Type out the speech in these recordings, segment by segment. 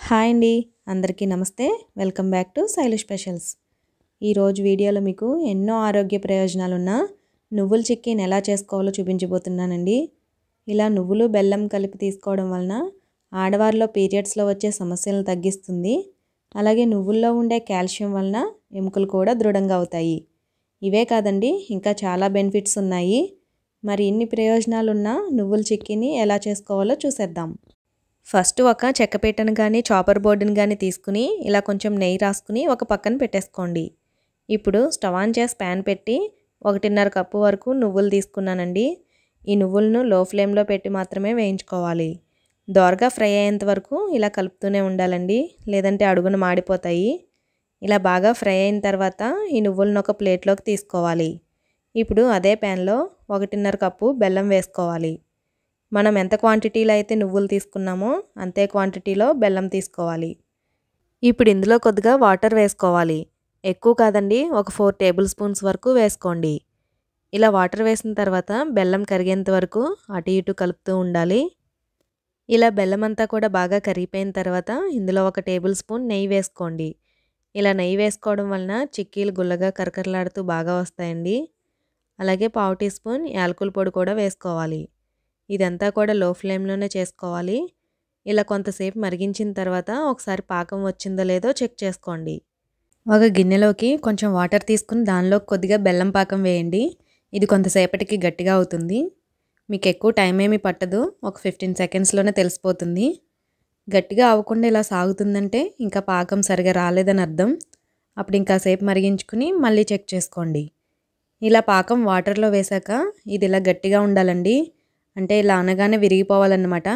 Hi అండి, అందరికీ నమస్తే. Welcome back to Shailu specials. ఈరోజు వీడియోలో మీకు ఎన్నో ఆరోగ్య ప్రయోజనాలున్న నువ్వుల చిక్కీని ఎలా చేసుకోవాలో చూపించబోతున్నానండి. ఇలా నువ్వులు బెల్లం కలిపి తీసుకోవడం వలన ఆడవారిలో పీరియడ్స్లో వచ్చే సమస్యలను తగ్గిస్తుంది. అలాగే నువ్వుల్లో ఉండే కాల్షియం వలన ఎముకలు కూడా దృఢంగా అవుతాయి. ఇవే కాదండి, ఇంకా చాలా బెనిఫిట్స్ ఉన్నాయి. మరి ఇన్ని ప్రయోజనాలున్న నువ్వుల చిక్కీని ఎలా చేసుకోవాలో చూసేద్దాం. ఫస్ట్ ఒక చెక్కపీటను కానీ చాపర్ బోర్డుని కానీ తీసుకుని ఇలా కొంచెం నెయ్యి రాసుకుని ఒక పక్కన పెట్టేసుకోండి. ఇప్పుడు స్టవ్ ఆన్ చేసి ప్యాన్ పెట్టి 1.5 కప్పు వరకు నువ్వులు తీసుకున్నానండి. ఈ నువ్వులను లో ఫ్లేమ్లో పెట్టి మాత్రమే వేయించుకోవాలి. దోరగా ఫ్రై అయ్యేంత వరకు ఇలా కలుపుతూనే ఉండాలండి, లేదంటే అడుగున మాడిపోతాయి. ఇలా బాగా ఫ్రై అయిన తర్వాత ఈ నువ్వులను ఒక ప్లేట్లోకి తీసుకోవాలి. ఇప్పుడు అదే ప్యాన్లో 1.5 కప్పు బెల్లం వేసుకోవాలి. మనం ఎంత క్వాంటిటీలో అయితే నువ్వులు తీసుకున్నామో అంతే క్వాంటిటీలో బెల్లం తీసుకోవాలి. ఇప్పుడు ఇందులో కొద్దిగా వాటర్ వేసుకోవాలి. ఎక్కువ కాదండి, ఒక 4 టేబుల్ స్పూన్స్ వరకు వేసుకోండి. ఇలా వాటర్ వేసిన తర్వాత బెల్లం కరిగేంత వరకు అటు ఇటు కలుపుతూ ఉండాలి. ఇలా బెల్లం అంతా కూడా బాగా కరిగిపోయిన తర్వాత ఇందులో 1 టేబుల్ స్పూన్ నెయ్యి వేసుకోండి. ఇలా నెయ్యి వేసుకోవడం వలన చిక్కీలు గుల్లగా కరకరలాడుతూ బాగా వస్తాయండి. అలాగే 1/2 టీ స్పూన్ యాలకుల పొడి కూడా వేసుకోవాలి. ఇదంతా కూడా లో ఫ్లేమ్లోనే చేసుకోవాలి. ఇలా కొంతసేపు మరిగించిన తర్వాత ఒకసారి పాకం వచ్చిందో లేదో చెక్ చేసుకోండి. ఒక గిన్నెలోకి కొంచెం వాటర్ తీసుకుని దానిలో కొద్దిగా బెల్లం పాకం వేయండి. ఇది కొంతసేపటికి గట్టిగా అవుతుంది. మీకు ఎక్కువ టైం ఏమీ పట్టదు, ఒక 15 సెకండ్స్లోనే తెలిసిపోతుంది. గట్టిగా అవ్వకుండా ఇలా సాగుతుందంటే ఇంకా పాకం సరిగా రాలేదని అర్థం. అప్పుడు ఇంకా సేపు మరిగించుకుని మళ్ళీ చెక్ చేసుకోండి. ఇలా పాకం వాటర్లో వేశాక ఇది ఇలా గట్టిగా ఉండాలండి, అంటే ఇలా అనగానే విరిగిపోవాలన్నమాట.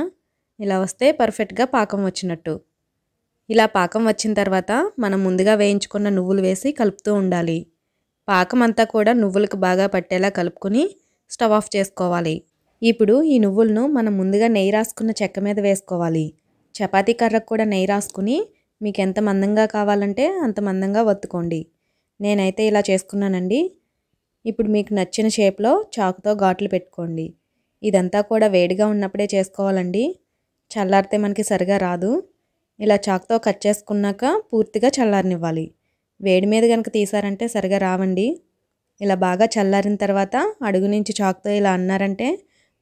ఇలా వస్తే పర్ఫెక్ట్గా పాకం వచ్చినట్టు. ఇలా పాకం వచ్చిన తర్వాత మనం ముందుగా వేయించుకున్న నువ్వులు వేసి కలుపుతూ ఉండాలి. పాకం అంతా కూడా నువ్వులకు బాగా పట్టేలా కలుపుకొని స్టవ్ ఆఫ్ చేసుకోవాలి. ఇప్పుడు ఈ నువ్వులను మనం ముందుగా నెయ్యి రాసుకున్న చెక్క మీద వేసుకోవాలి. చపాతీ కర్రకు కూడా నెయ్యి రాసుకుని మీకు ఎంత మందంగా కావాలంటే అంత మందంగా వత్తుకోండి. నేనైతే ఇలా చేసుకున్నానండి. ఇప్పుడు మీకు నచ్చిన షేప్లో చాకుతో ఘాట్లు పెట్టుకోండి. ఇదంతా కూడా వేడిగా ఉన్నప్పుడే చేసుకోవాలండి, చల్లారితే మనకి సరిగా రాదు. ఇలా చాకుతో కట్ చేసుకున్నాక పూర్తిగా చల్లారనివ్వాలి. వేడి మీద కనుక తీసారంటే సరిగా రావండి. ఇలా బాగా చల్లారిన తర్వాత అడుగు నుంచి చాకుతో ఇలా అన్నారంటే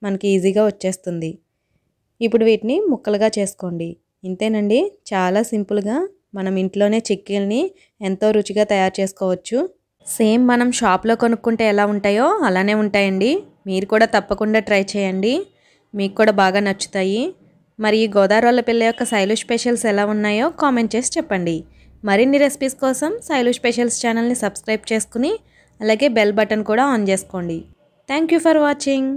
మనకి ఈజీగా వచ్చేస్తుంది. ఇప్పుడు వీటిని ముక్కలుగా చేసుకోండి. ఇంతేనండి, చాలా సింపుల్గా మనం ఇంట్లోనే చిక్కీల్ని ఎంతో రుచిగా తయారు చేసుకోవచ్చు. సేమ్ మనం షాప్లో కొనుక్కుంటే ఎలా ఉంటాయో అలానే ఉంటాయండి. మీరు కూడా తప్పకుండా ట్రై చేయండి, మీకు కూడా బాగా నచ్చుతాయి. మరి ఈ గోదావరి పిల్ల యొక్క శైలు స్పెషల్స్ ఎలా ఉన్నాయో కామెంట్ చేసి చెప్పండి. మరిన్ని రెసిపీస్ కోసం శైలు స్పెషల్స్ ఛానల్ని సబ్స్క్రైబ్ చేసుకుని అలాగే బెల్ బటన్ కూడా ఆన్ చేసుకోండి. Thank you for watching.